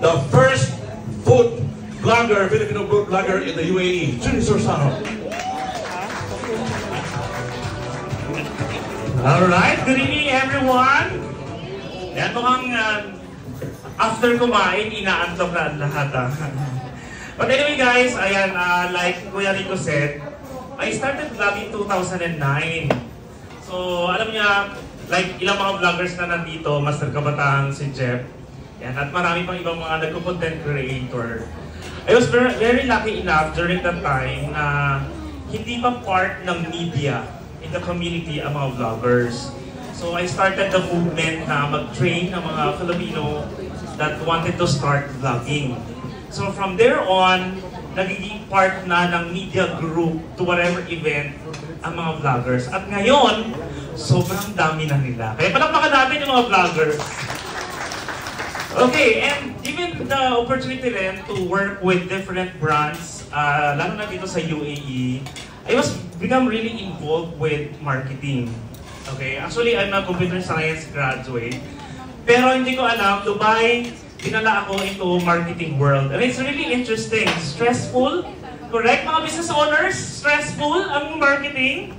the first food vlogger, Filipino food vlogger in the UAE, Julie Sorsano. Alright, good evening everyone. Yan mukhang after kumain, inaantok na lahat. But anyway guys, ayan, like Kuya Rico said, I started vlogging 2009. So alam niya, like ilang mga vloggers na nandito, Master Kabataan, si Jeff, yan, at marami pang ibang mga nagko-content creator. I was very lucky enough during that time na hindi pa part ng media in the community ang mga vloggers. So I started the movement na mag-train ng mga Filipino that wanted to start vlogging. So from there on, nagiging part na ng media group to whatever event ang mga vloggers. At ngayon, sobrang dami na nila. Kaya palakpakan natin yung mga vloggers. Okay, and given the opportunity then to work with different brands, lalo na dito sa UAE, I was become really involved with marketing. Okay, actually I'm a computer science graduate, pero hindi ko alam, Dubai, dinala ako into marketing world. And it's really interesting, stressful, correct mga business owners? Stressful ang marketing?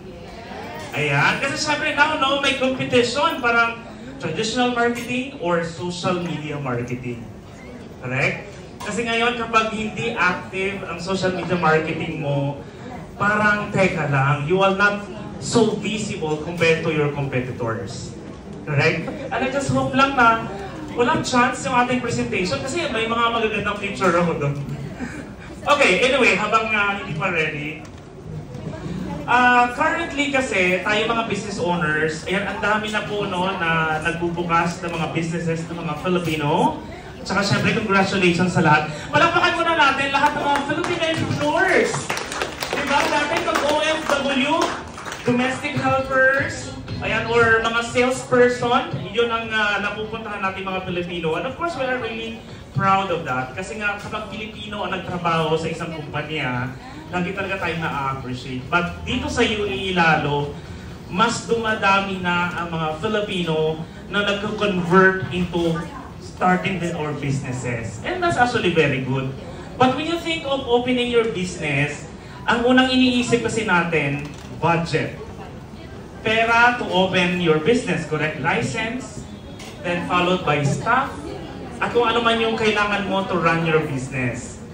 Ayan, kasi syempre now, no, may competition, parang traditional marketing or social media marketing. Correct? Kasi ngayon kapag hindi active ang social media marketing mo, parang teka lang, you are not so visible compared to your competitors. Correct? And I just hope lang na walang chance yung ating presentation kasi may mga magagandang picture ako doon. Okay, anyway, habang hindi pa ready, currently kasi, tayo mga business owners, ayan, ang dami na po no, na nagbubukas ng mga businesses ng mga Filipino. At saka syempre, congratulations sa lahat. Palakpakan muna natin lahat ng mga Filipino entrepreneurs. Diba? Dati mag-OFW, domestic helpers, ayan, or mga salesperson, yun ang napupuntahan natin mga Filipino. And of course, we are really proud of that. Kasi nga, kapag Pilipino ang nagtrabaho sa isang kumpanya, lagi talaga tayo na-appreciate. But dito sa UAE lalo, mas dumadami na ang mga Filipino na nag-convert into starting our businesses. And that's actually very good. But when you think of opening your business, ang unang iniisip kasi natin, budget. Pera to open your business, correct? License, then followed by staff, at kung ano man yung kailangan mo to run your business.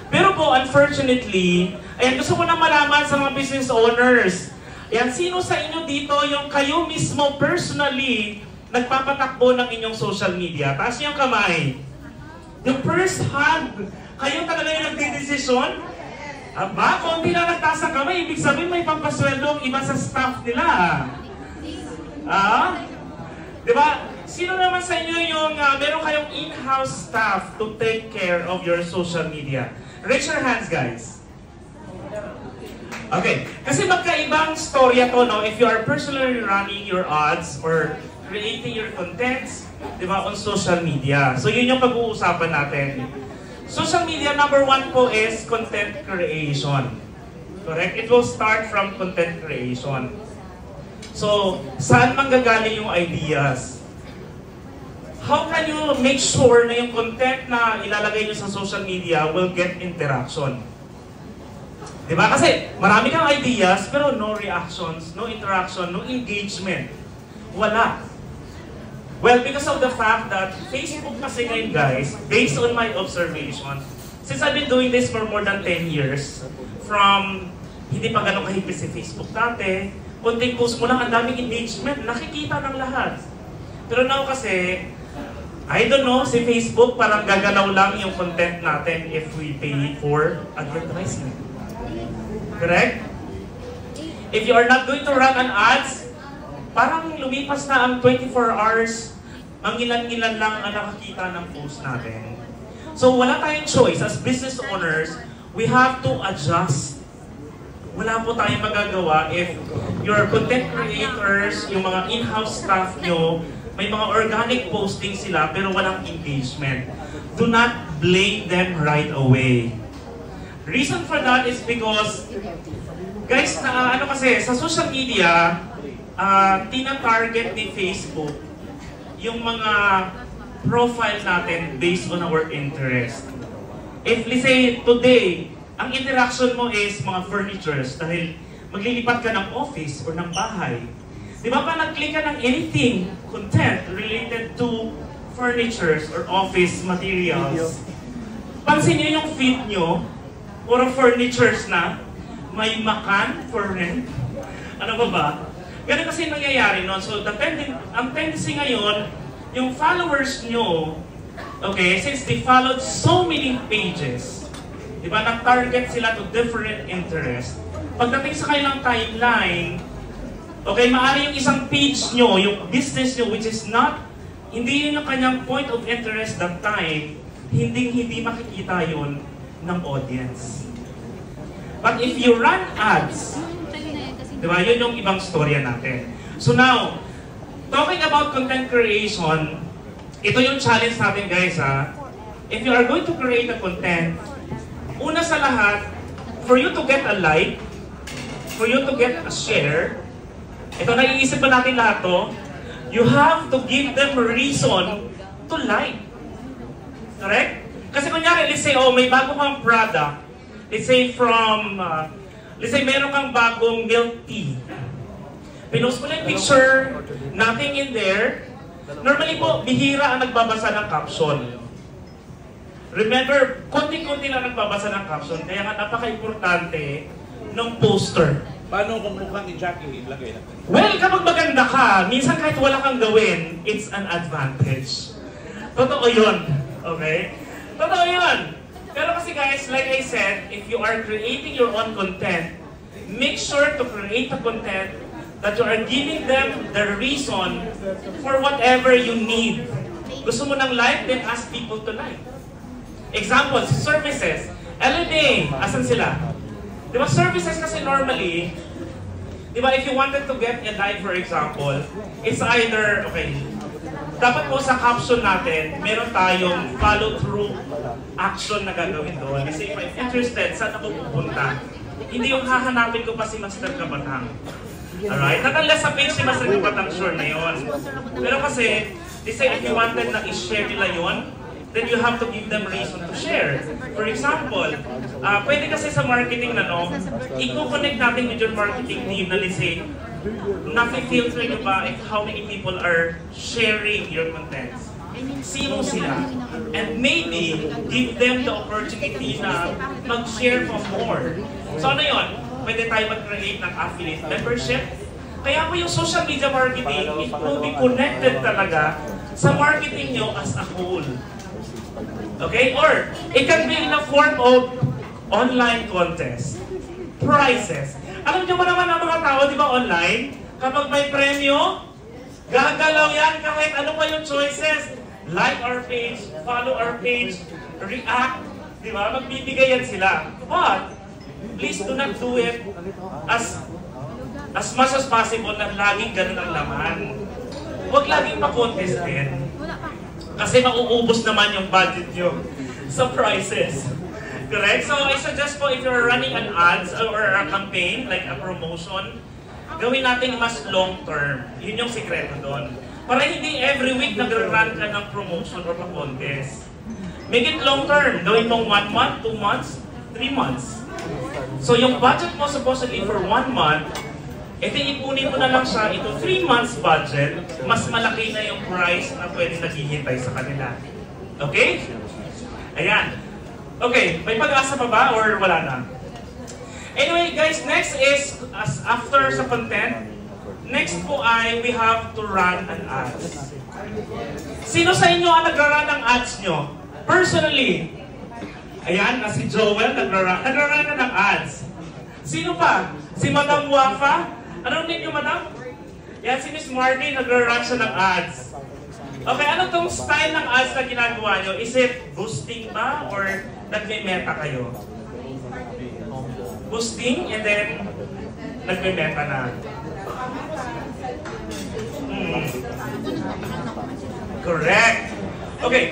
Pero po, unfortunately, ayan, gusto ko na malaman sa mga business owners, ayan, sino sa inyo dito yung kayo mismo personally nagpapatakbo ng inyong social media? Taas niyo yung kamay. The first hand, kayo talaga yung nagdidesisyon? Aba, konti lang nagtaas ang kamay, ibig sabihin may pampasweldo ang iba sa staff nila. Diba? Sino naman sa inyo yung meron kayong in-house staff to take care of your social media? Raise your hands, guys. Okay, kasi magkaibang storya to, no? If you are personally running your ads or creating your contents, di ba, on social media. So yun yung pag-uusapan natin. Social media, number one po is content creation. Correct? It will start from content creation. So, saan manggagaling yung ideas? How can you make sure na yung content na ilalagay nyo sa social media will get interaction? Diba? Kasi marami kang ideas pero no reactions, no interaction, no engagement. Wala. Well, because of the fact that Facebook kasi ngayon guys, based on my observation, since I've been doing this for more than 10 years, from hindi pa ganun kahigpit si Facebook dati, konting post mo lang, ang daming engagement, nakikita ng lahat. Pero now kasi, I don't know, si Facebook parang gagalaw lang yung content natin if we pay for advertisement. Correct? If you are not going to run an ads, parang lumipas na ang 24 hours, ang ilan-ilan lang ang nakakita ng post natin. So wala tayong choice. As business owners, we have to adjust. Wala po tayong magagawa if your content creators, yung mga in-house staff nyo, may mga organic posting sila pero walang engagement. Do not blame them right away. Reason for that is because, guys, ano kasi, sa social media, tina-target ni Facebook yung mga profile natin based on our interest. If, let's say, today, ang interaction mo is mga furnitures dahil maglilipat ka ng office or ng bahay. Di ba pa nag-click ka ng anything, content related to furnitures or office materials, pansin nyo yung feed nyo, puro furnitures na, may makan for rent. Ano ba? Ganun kasi nangyayari nun. So, ang tendency ngayon, yung followers nyo, okay, since they followed so many pages, di ba, nag-target sila to different interests. Pagdating sa kanilang timeline, okay, maaari yung isang page nyo, yung business nyo, which is not, hindi yun yung kanyang point of interest that time, hindi makikita yun ng audience. But if you run ads, di ba, yun yung ibang storya natin. So now, talking about content creation, ito yung challenge natin guys ha. If you are going to create a content, una sa lahat, for you to get a like, for you to get a share, ito naiisip pa natin lahat to, you have to give them a reason to like. Correct? Kasi kunyari, let's say, oh, may bago kang product, let's say let's say meron kang bagong milk tea. Pinost mo na yung picture, nothing in there. Normally po, bihira ang nagbabasa ng caption. Remember, konti-konti lang nagbabasa ng caption, kaya nga napaka-importante ng poster. Paano kung mukhang ni Jackie ilagay natin? Well, kapag maganda ka, minsan kahit wala kang gawin, it's an advantage. Totoo yun. Okay? Totoo yun. Pero kasi guys, like I said, if you are creating your own content, make sure to create a content that you are giving them the reason for whatever you need. Gusto mo ng like, then ask people to like. Examples, services. L&A, asan sila? Di ba services kasi normally, di ba if you wanted to get a like for example, it's either, okay, dapat po sa caption natin, meron tayong follow-through action na gagawin doon. Kasi if I'm interested, saan ako pupunta? Hindi yung hahanapin ko pa si Master Kabatang. Alright? Not unless sa page si Master Kabatang, sure na yun. Pero kasi, let's say if you wanted na i-share nila yun, then you have to give them reason to share. For example, pwede kasi sa marketing na no, i-connect natin with your marketing team na let's say, nafe-filter nyo ba if how many people are sharing your contents? Sino sila? And maybe, give them the opportunity na mag-share for more. So ano yun? Pwede tayo mag-create ng affiliate membership. Kaya po yung social media marketing, it will be connected talaga sa marketing nyo as a whole. Okay? Or, it can be in a form of online contest, prizes. Alam nyo ba naman ang mga tao, di ba, online? Kapag may premyo, gagalaw yan kahit ano pa yung choices. Like our page, follow our page, react, di ba? Magbibigay yan sila. But, please do not do it as much as possible na laging ganun ang laman. Huwag laging pa-contest din. Kasi mauubos naman yung budget nyo sa prizes. Correct? So I suggest po if you're running an ads or a campaign, like a promotion, gawin natin mas long term. Yun yung sikreto doon. Para hindi every week nag-run ka ng promotion or pa-contest. Make it long term. Gawin mong 1 month, 2 months, 3 months. So yung budget mo supposedly for 1 month, ito ipunin mo na lang siya, ito 3 months budget, mas malaki na yung price na pwede naghihintay sa kanila. Okay? Ayan. Okay, may pag-asa pa ba or wala na? Anyway guys, next is, as after sa content, next po ay we have to run an ads. Sino sa inyo ang nagra-run ng ads nyo? Personally, ayan, na si Joel nagra-run na ng ads. Sino pa? Si Madam Wafa? Anong name nyo, Madam? Yan, si Miss Marty nagra-run siya ng ads. Okay, ano tong style ng ads na ginagawa nyo? Is it boosting ba or nagme-meta kayo? Boosting and then nagme-meta na. Correct. Okay.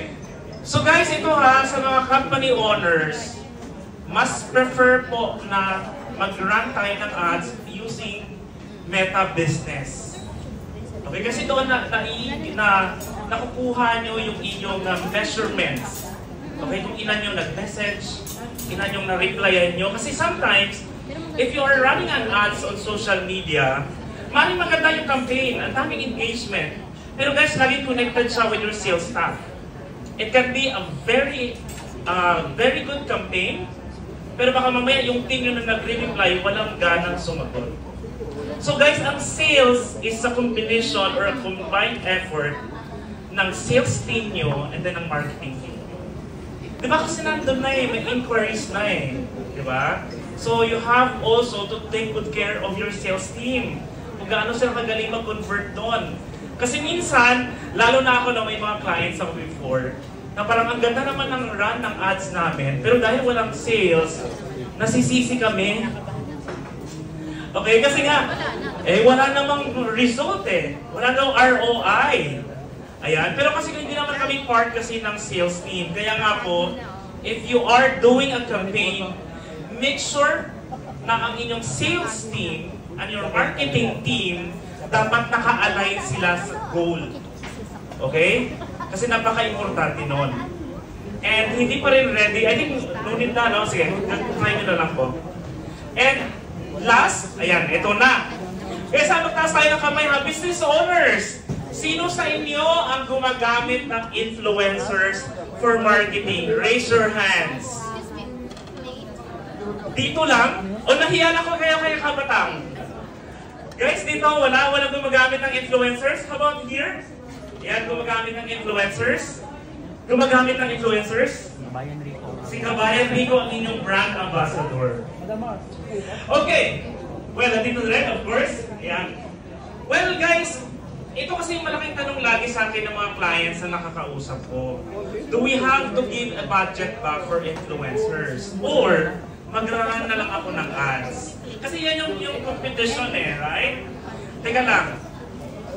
So guys, ito ha, sa mga company owners, mas prefer po na mag-run tayo ng ads using Meta Business. Okay, kasi doon nakukuha nyo yung inyong measurements. Okay, kung ilan yung nag-message, ilan yung na-replyan nyo. Kasi sometimes, if you are running an ads on social media, maring maganda yung campaign, ang daming engagement. Pero guys, lagi connected siya with your sales staff. It can be a very good campaign, pero baka mamaya yung team nyo na nag-reply, walang ganang sumagot. So guys, ang sales is a combination or a combined effort ng sales team nyo and then ng marketing team. Diba kasi nandun na may inquiries na Diba? So you have also to take good care of your sales team. Kung gaano sila kagaling mag-convert doon. Kasi minsan, lalo na ako na may mga clients ako before, na parang ang ganda naman ng run ng ads namin, pero dahil walang sales, nasisisi kami. Okay, kasi nga, wala namang result Wala daw ROI. Ayan, pero kasi hindi naman kami part kasi ng sales team. Kaya nga po, if you are doing a campaign, make sure na ang inyong sales team and your marketing team dapat naka-align sila sa goal. Okay? Kasi napaka-importante nun. And hindi pa rin ready. I think, nunit na, no? Sige, try nyo na lang po. And last, ayan, ito na. Kaya magtaas tayo ng kamay, ha? Business owners. Sino sa inyo ang gumagamit ng influencers for marketing? Raise your hands. Dito lang? O nahiya na ko kayo kabatang? Guys, dito walang gumagamit ng influencers. How about here? Yan, gumagamit ng influencers. Gumagamit ng influencers. Si Kabayan Rico ang inyong brand ambassador. Okay. Well, nandito rin, of course. Yan. Well, guys, ito kasi yung malaking tanong lagi sa akin ng mga clients na nakakausap ko. Do we have to give a budget ba for influencers? Or, magraran na lang ako ng ads? Kasi yan yung competition right? Teka lang,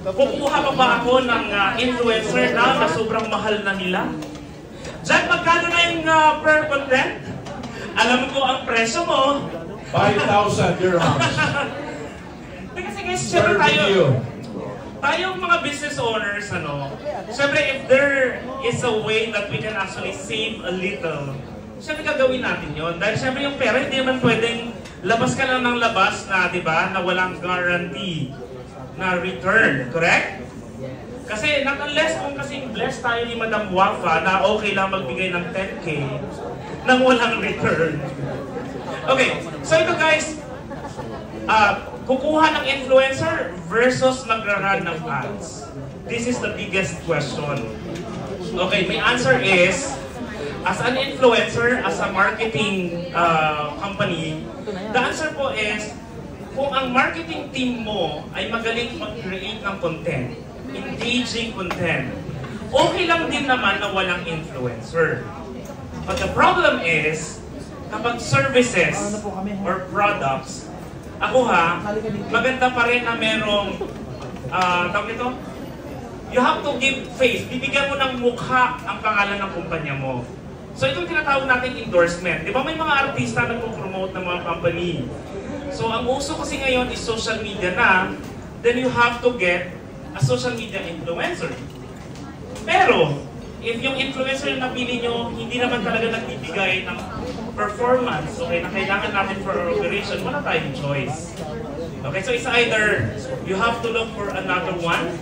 kukuha pa ba ako ng influencer na sobrang mahal na nila? Diyan, magkano na yung per content? Alam ko ang presyo mo. 5,000 dirhams. Kasi guys, syempre tayong mga business owners, syempre if there is a way that we can actually save a little, syempre gagawin natin yon. Dahil syempre yung pera, hindi naman pwedeng labas ka lang ng labas na, di ba, na walang guarantee na return, correct? Kasi unless kung kasing blessed tayo ni Madam Wafa na okay lang magbigay ng 10K nang walang return. Okay, so ito guys, kukuha ng influencer versus magra-run ng ads. This is the biggest question. Okay, my answer is, as an influencer, as a marketing company, the answer po is, kung ang marketing team mo ay magaling mag-create ng content, engaging content, okay lang din naman na walang influencer. But the problem is, kapag services or products, ako maganda pa rin na merong, tawag ito, you have to give face. Bibigyan mo ng mukha ang pangalan ng kumpanya mo. So itong tinatawag natin endorsement. Di ba may mga artista na nagpo-promote ng mga company? So ang uso kasi ngayon is social media na, then you have to get a social media influencer. Pero, if yung influencer na napili nyo, hindi naman talaga nagbibigay ng performance, okay, na kailangan natin for our operation, wala tayong choice. Okay, so it's either you have to look for another one,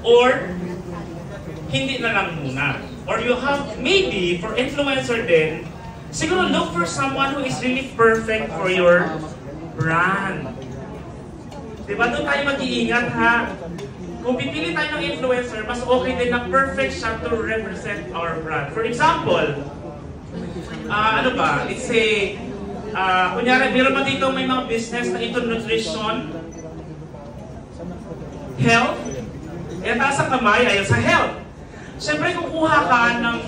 or hindi na lang muna. Or you have, maybe, for influencer din, siguro look for someone who is really perfect for your brand. Diba? Doon tayo mag-iingat Kung pipili tayo ng influencer, mas okay din na perfect siya to represent our brand. For example, let's say, kunyari, meron ba dito may mga business na ito nutrition, health, taas ang kamay, ayun sa health. Siyempre, kukuha ka ng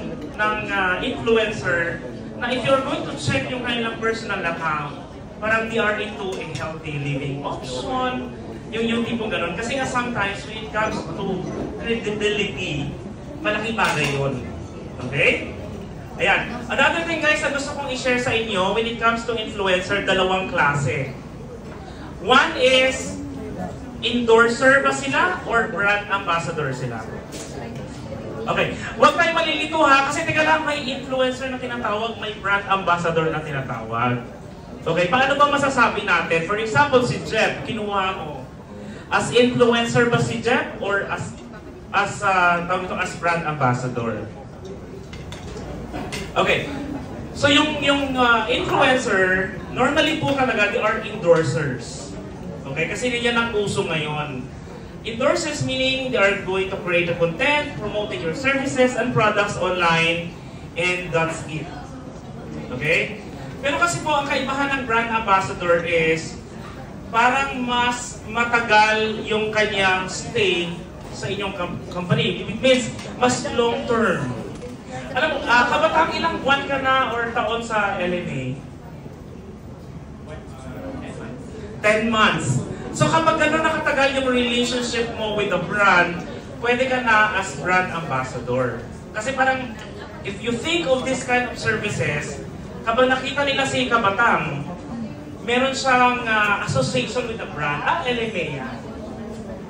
influencer na if you're going to check yung kanilang personal account, parang they are into a healthy living option, yung tipong ganun. Kasi nga sometimes when it comes to credibility, malaking bagay yun. Okay? Ayan. Another thing guys na gusto kong i-share sa inyo when it comes to influencer, dalawang klase. One is Endorser ba sila or brand ambassador sila? Okay, huwag tayo malilito ha, kasi teka lang, may influencer na tinatawag, may brand ambassador na tinatawag. Okay, paano ba masasabi natin? For example, si Jeff, kinuha mo. As influencer ba si Jeff or tawag ito, as brand ambassador? Okay, so yung influencer, normally po talaga, they are endorsers. Okay, kasi yan ang uso ngayon. Endorsers meaning they are going to create a content, promoting your services and products online, and that's it. Okay? Pero kasi po, ang kaibahan ng brand ambassador is parang mas matagal yung kanyang stay sa inyong company. It means mas long term. Alam mo, kabatang ilang buwan ka na or taon sa LMA? 10 months. So kapag gano'n nakatagal yung relationship mo with the brand, pwede ka na as brand ambassador. Kasi parang, if you think of this kind of services, kapag nakita nila si Kabatang, meron siyang association with the brand. LMA yan.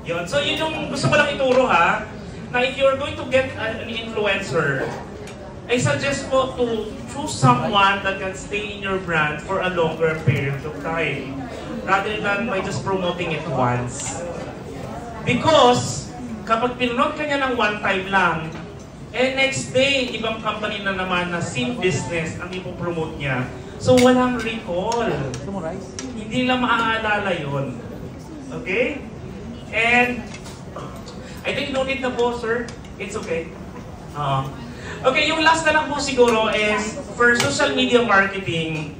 Yun. So yun yung gusto ko lang ituro ha, na if you're going to get an influencer, I suggest po to choose someone that can stay in your brand for a longer period of time, rather than by just promoting it once. Because, kapag pinunod ka niya ng one time lang, next day, ibang company na naman na same business ang ipopromote niya. So, walang recall. Hindi lang maaalala yun. Okay? And, I think no need na po, sir. It's okay. Okay, yung last na lang po siguro is, for social media marketing,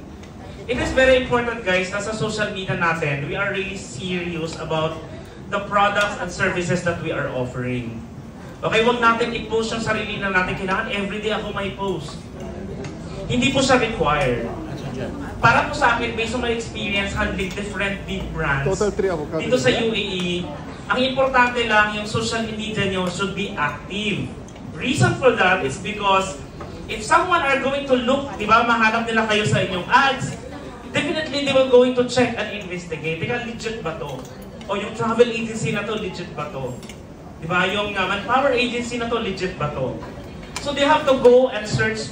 it is very important guys na sa social media natin, we are really serious about the products and services that we are offering. Okay, huwag natin i-post yung sarili na natin. Kailangan everyday ako may post. Hindi po siya required. Para po sa akin, based on my experience handling different big brands dito sa UAE, ang importante lang yung social media nyo should be active. Reason for that is because if someone are going to look, di ba, mahanap nila kayo sa inyong ads, definitely they will going to check and investigate. Teka, legit ba to? O yung travel agency na to, legit ba to? Diba? Yung manpower agency na to, legit ba to? So they have to go and search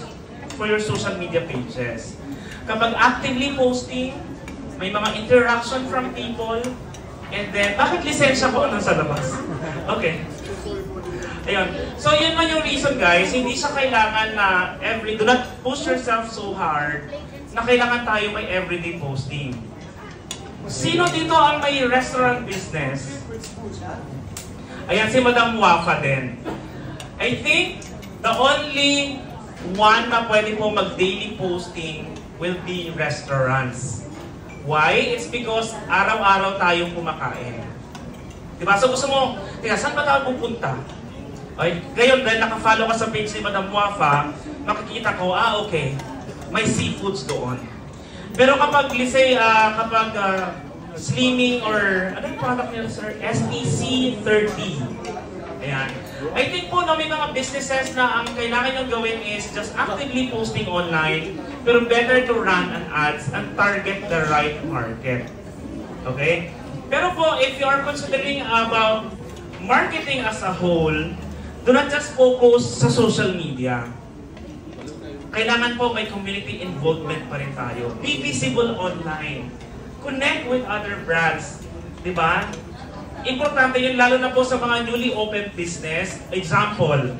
for your social media pages. Kapag actively posting, may mga interaction from people, and then, bakit lisensya ko nasa labas? Okay. Ayun. So yun man yung reason guys, hindi siya kailangan na do not push yourself so hard na kailangan tayo may everyday posting. Sino dito ang may restaurant business? Ayan, si Madam Wafa din. I think the only one na pwede po mag-daily posting will be restaurants. Why? It's because araw-araw tayong kumakain. Diba? So gusto mo, saan ba tayo pupunta? Okay. Ngayon, dahil nakafollow ka sa page ni Madam Wafa, makikita ko, okay, may seafoods doon. Pero kapag, let's say, slimming or, ano yung product nila, sir? SPC 30. Ayan. I think po, no, may mga businesses na ang kailangan nyo gawin is just actively posting online, pero better to run an ads and target the right market. Okay? Pero po, if you are considering about marketing as a whole, do not just focus sa social media. Kailangan po may community involvement pa rin tayo. Be visible online. Connect with other brands. Diba? Importante yun, lalo na po sa mga newly open business. Example,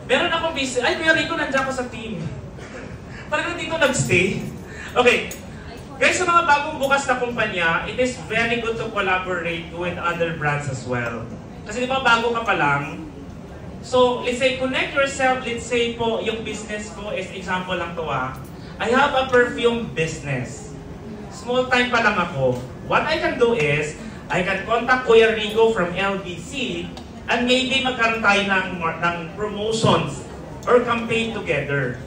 meron akong business. Ay, Kuya Rico, nandiyan ko sa team. Parang dito nag-stay. Okay. Guys, sa mga bagong bukas na kumpanya, it is very good to collaborate with other brands as well. Kasi di ba bago ka pa lang, so, let's say, connect yourself. Let's say po, yung business ko is, example lang to I have a perfume business. Small time pa lang ako. What I can do is, I can contact Kuya Rico from LBC and maybe magkaroon tayo ng promotions or campaign together.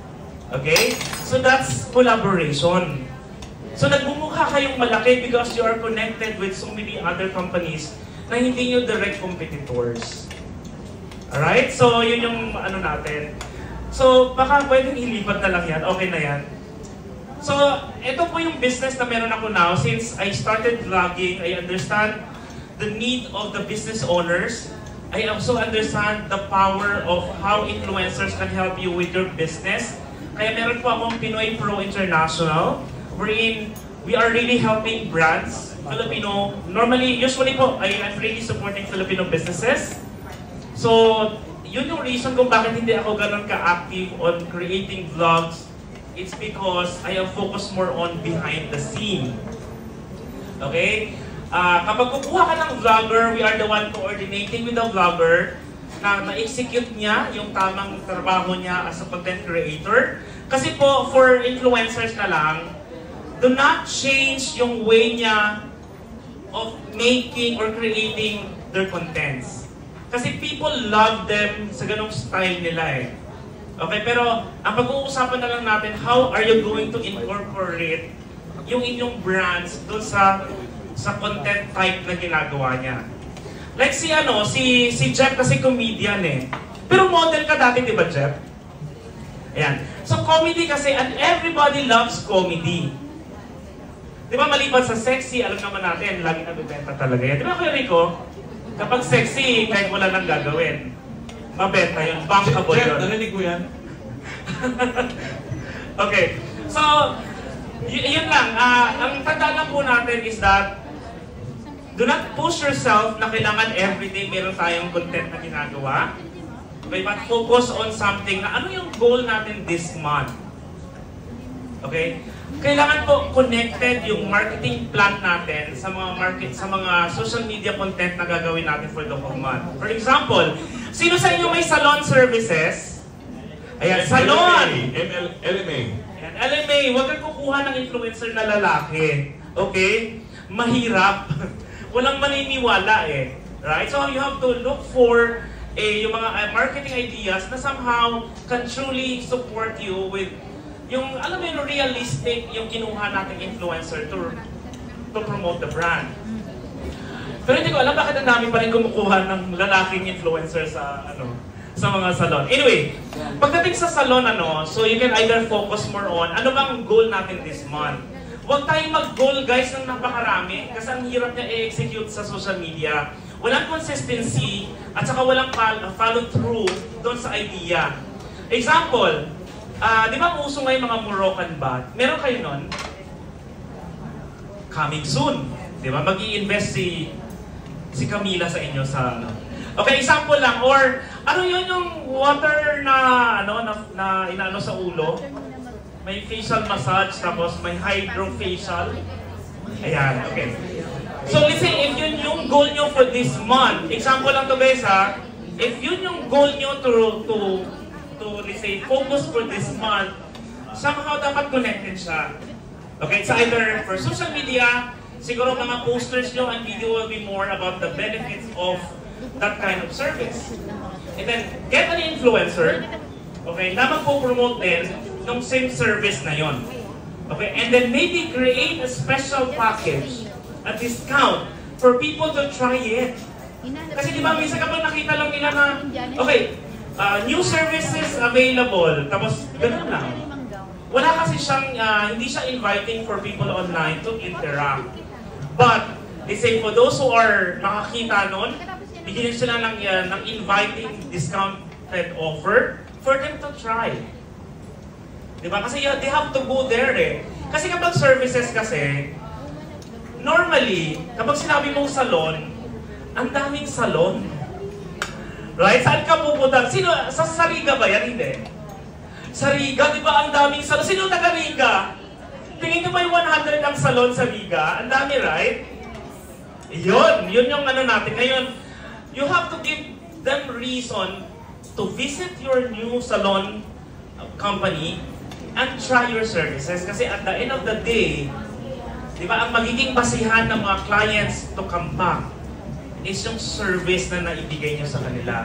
Okay? So, that's collaboration. So, nagbumukha kayong malaki because you are connected with so many other companies na hindi nyo direct competitors. Alright? So, yun yung ano natin. So, baka pwedeng ilipat na lang yan. Okay na yan. So, ito po yung business na meron ako now. Since I started vlogging, I understand the need of the business owners. I also understand the power of how influencers can help you with your business. Kaya meron po akong Pinoy Pro International, wherein we are really helping brands, Filipino, usually po, I'm really supporting Filipino businesses. So, yun yung reason kung bakit hindi ako ganun ka-active on creating vlogs. It's because I am focused more on behind the scene. Okay? Kapag kukuha ka ng vlogger, we are the one coordinating with the vlogger na na-execute niya yung tamang trabaho niya as a content creator. Kasi po, for influencers na lang, do not change yung way niya of making or creating their contents. Kasi people love them sa ganong style nila eh. Okay, pero ang pag-uusapan na lang natin, how are you going to incorporate yung inyong brands doon sa content type na ginagawa niya. Like si Jeff kasi comedian eh. Pero model ka dati, di ba Jeff? Ayan. So comedy kasi, and everybody loves comedy. Di ba maliban sa sexy, alam naman natin, lagi nabibenta talaga yan. Di ba Kuya Rico? Kapag sexy, kahit wala nang gagawin, mabenta yun, bankable yun. Jeff, narinig ko yan. Okay. So, yun lang. Ang tandaan lang po natin is that do not push yourself na kailangan everyday meron tayong content na ginagawa. Okay, but focus on something na ano yung goal natin this month. Okay? Kailangan po connected yung marketing plan natin sa mga social media content na gagawin natin for the whole month. For example, sino sa inyo may salon services? Ayan, salon! LMA. Ayan, LMA, huwag kang kukuha ng influencer na lalaki. Okay? Mahirap. Walang maniniwala eh. Right? So you have to look for yung mga marketing ideas na somehow can truly support you with yung, alam mo yung realistic yung kinuha nating influencer to promote the brand. Pero hindi ko alam bakit ang dami pa rin kumukuha ng lalaking influencer sa mga salon. Anyway, pagdating sa salon so you can either focus more on ano bang goal natin this month. Huwag tayong mag-goal guys ng napakarami kasi ang hirap niya i-execute sa social media. Walang consistency at saka walang follow through doon sa idea. Example, di ba uso ngayon mga Moroccan bath? Meron kayo nun? Coming soon. Di ba? Mag-i-invest si Camila sa inyo sa Okay, example lang. Or ano yun yung water na inaano sa ulo? May facial massage, tapos may hydrofacial. Ayan, okay. So let's say, if yun yung goal nyo for this month, example lang to guys ha, if yun yung goal nyo to let's say, focus for this month, somehow dapat connected siya. Okay, so either for social media, siguro mga posters nyo and video will be more about the benefits of that kind of service. And then, get an influencer, okay, na magpo-promote din ng same service na yon. Okay, and then maybe create a special package, a discount, for people to try it. Kasi di ba, minsan kapag nakita lang nila na, okay, new services available, tapos ganun lang. Wala kasi siyang, hindi siya inviting for people online to interact. But, they say for those who are nakakita nun, bigyan sila ng inviting discounted offer for them to try. Diba? Kasi they have to go there eh. Kasi kapag services kasi, normally, kapag sinabi mong salon, ang daming salon. Right? Saan ka pupunta? Sa Riga ba yan? Hindi. Sa Riga, di ba ang daming salon? Sino taga Riga? Tingin ko ba yung 100 ang salon sa Riga? Ang dami, right? Yun yung natin. Ngayon, you have to give them reason to visit your new salon company and try your services. Kasi at the end of the day, di ba, ang magiging basihan ng mga clients to come back is yung service na naibigay nyo sa kanila.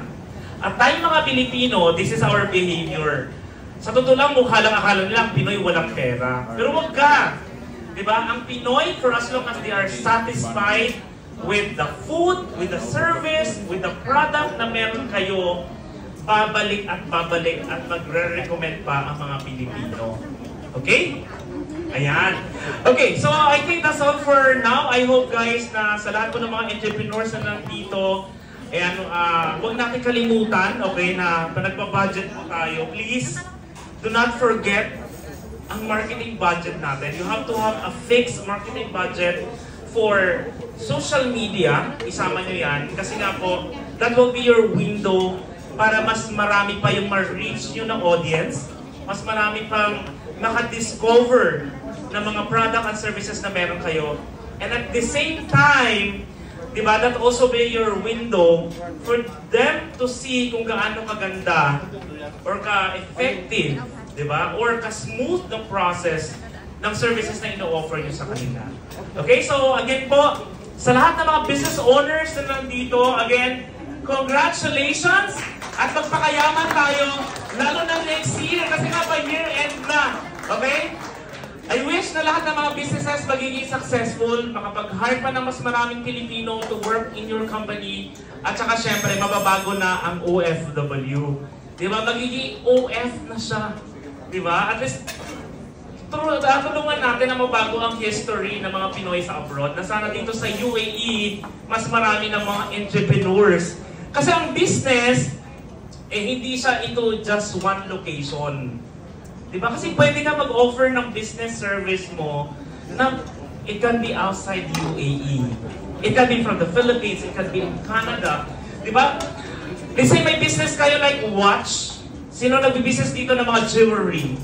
At tayong mga Pilipino, this is our behavior. Sa totoo lang, mukha lang akala nila, ang Pinoy walang pera. Pero wag ka. Di ba? Ang Pinoy, for as long as they are satisfied with the food, with the service, with the product na meron kayo, babalik at magre-recommend pa ang mga Pilipino. Okay? Ayan. Okay, so I think that's all for now. I hope guys na sa lahat po ng mga entrepreneurs na nandito, ayan, huwag natin kalimutan, okay, na nagpa-budget po tayo. Please, do not forget ang marketing budget natin. You have to have a fixed marketing budget for social media. Isama nyo yan. Kasi nga po, that will be your window para mas marami pa yung ma-reach nyo ng audience. Mas marami pang maka-discover ng mga product and services na meron kayo. And at the same time, diba, that also be your window for them to see kung gaano kaganda or ka-effective, diba, or ka-smooth ng process ng services na ino-offer nyo sa kanila. Okay, so again po, sa lahat ng mga business owners na nandito, again, congratulations at magpakayaman tayo, lalo na next year, kasi nga pa year-end na. Okay? I wish na lahat ng mga businesses magiging successful, makapag-hire pa ng mas maraming Pilipino to work in your company, at saka syempre, mababago na ang OFW. Diba? Magiging OF na siya. Diba? At least, tulungan natin na mabago ang history ng mga Pinoy sa abroad, na sana dito sa UAE, mas marami ng mga entrepreneurs. Kasi ang business, hindi siya ito just one location. Diba? Kasi pwede ka mag-offer ng business service mo na it can be outside UAE. It can be from the Philippines, it can be in Canada. Diba? Let's say may business kayo like watch. Sino nag-business dito ng mga jewelry?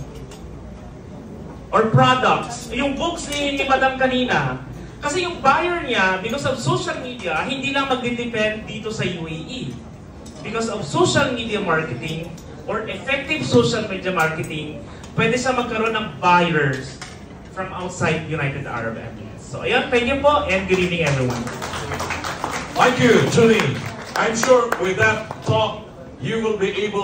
Or products. Yung books ni Madam kanina. Kasi yung buyer niya, because of social media, hindi lang magdidepend dito sa UAE. Because of social media marketing or effective social media marketing, pwede siya magkaroon ng buyers from outside United Arab Emirates. So ayan, thank you po and good evening everyone. Thank you, Julie. I'm sure with that talk, you will be able